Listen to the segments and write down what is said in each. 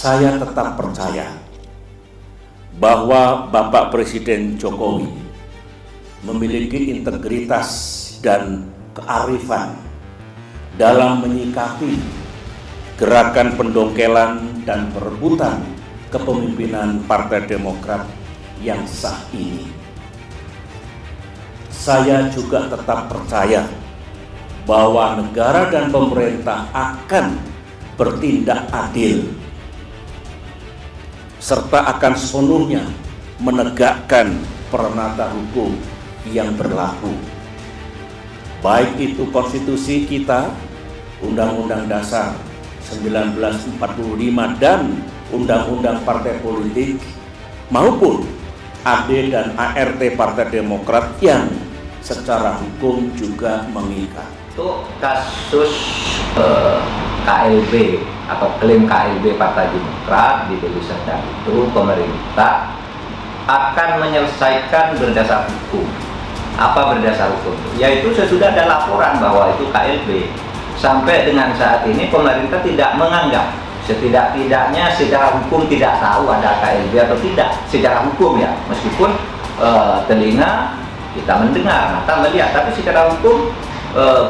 saya tetap percaya bahwa Bapak Presiden Jokowi memiliki integritas dan kearifan dalam menyikapi gerakan pendongkelan dan perebutan kepemimpinan Partai Demokrat yang sah ini. Saya juga tetap percaya bahwa negara dan pemerintah akan bertindak adil serta akan sepenuhnya menegakkan peranata hukum yang berlaku, baik itu konstitusi kita, Undang-Undang Dasar 1945 dan Undang-Undang Partai Politik, maupun AD dan ART Partai Demokrat yang secara hukum juga mengikat. Untuk kasus KLB atau klaim KLB Partai Demokrat di Deli Serdang itu, pemerintah akan menyelesaikan berdasar hukum. Apa berdasar hukum? Yaitu sesudah ada laporan bahwa itu KLB. Sampai dengan saat ini pemerintah tidak menganggap, setidak-tidaknya secara hukum tidak tahu ada KLB atau tidak secara hukum ya, meskipun telinga kita mendengar, mata melihat, tapi secara hukum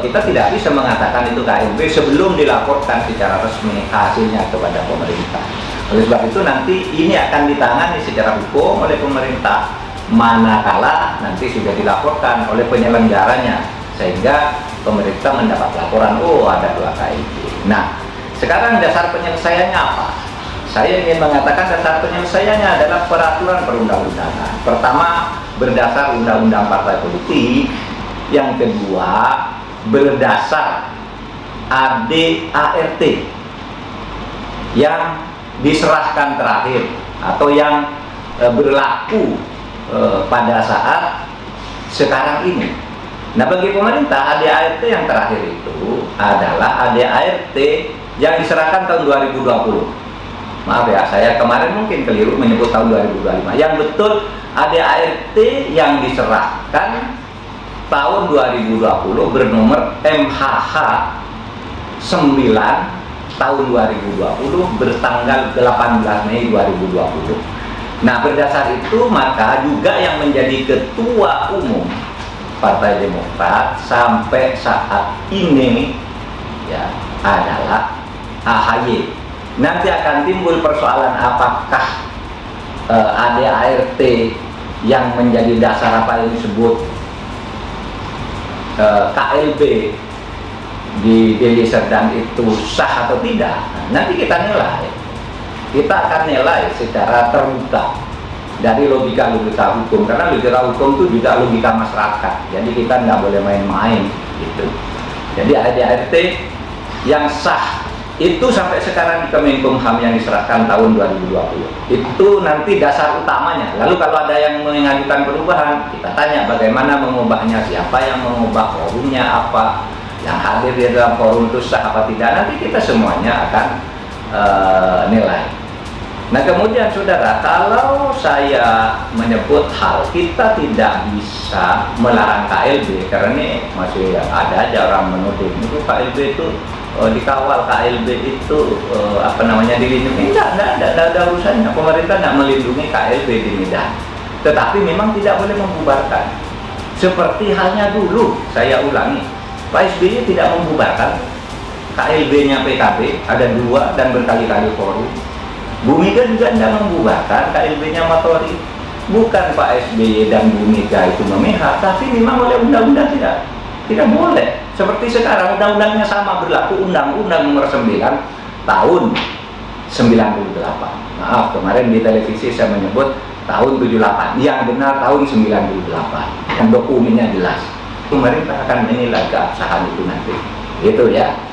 kita tidak bisa mengatakan itu KLB sebelum dilaporkan secara resmi hasilnya kepada pemerintah. Oleh sebab itu nanti ini akan ditangani secara hukum oleh pemerintah manakala nanti sudah dilaporkan oleh penyelenggaranya, sehingga pemerintah mendapat laporan, oh ada 2 KLB. Nah, sekarang dasar penyelesaiannya apa? Saya ingin mengatakan dasar penyelesaiannya adalah peraturan perundang-undangan. Pertama, berdasar Undang-Undang Partai Politik. Yang kedua, berdasar AD/ART yang diserahkan terakhir atau yang berlaku pada saat sekarang ini. Nah, bagi pemerintah AD/ART yang terakhir itu adalah AD/ART yang diserahkan tahun 2020. Maaf ya, saya kemarin mungkin keliru menyebut tahun 2025. Yang betul AD/ART yang diserahkan tahun 2020 bernomor MHH 9 tahun 2020 bertanggal 18 Mei 2020. Nah, berdasar itu maka juga yang menjadi ketua umum Partai Demokrat sampai saat ini ya adalah AHY. Nanti akan timbul persoalan apakah AD/ART yang menjadi dasar apa yang disebut KLB di Deli Serdang itu sah atau tidak. Nanti kita nilai, kita akan nilai secara terbuka dari logika-logika hukum, karena logika hukum itu juga logika masyarakat, jadi kita nggak boleh main-main gitu. Jadi AD/ART yang sah itu sampai sekarang di Kemenkumham yang diserahkan tahun 2020 itu nanti dasar utamanya. Lalu kalau ada yang mengajukan perubahan, kita tanya bagaimana mengubahnya, siapa yang mengubah, forumnya apa, yang hadir di dalam forum itu sah apa tidak, nanti kita semuanya akan nilai. Nah, kemudian saudara, kalau saya menyebut hal kita tidak bisa melarang KLB, karena ini masih ada aja orang menuding itu KLB itu dikawal, KLB itu dilindungi. Tidak ada urusannya. Pemerintah tidak melindungi KLB di Medan, tetapi memang tidak boleh membubarkan. Seperti halnya dulu, saya ulangi, Pak SBY tidak membubarkan KLB-nya PKB, ada 2 dan berkali-kali forum. Bu Mega juga tidak membubarkan KLB-nya Matori. Bukan Pak SBY dan Bu Mega itu memihak, tapi memang oleh undang-undang tidak boleh. Seperti sekarang undang-undangnya sama berlaku, Undang-Undang Nomor 9 tahun 98. Maaf, kemarin di televisi saya menyebut tahun 78. Yang benar tahun 98. Yang dokumennya jelas. Pemerintah akan menilai keabsahan itu nanti. Gitu ya.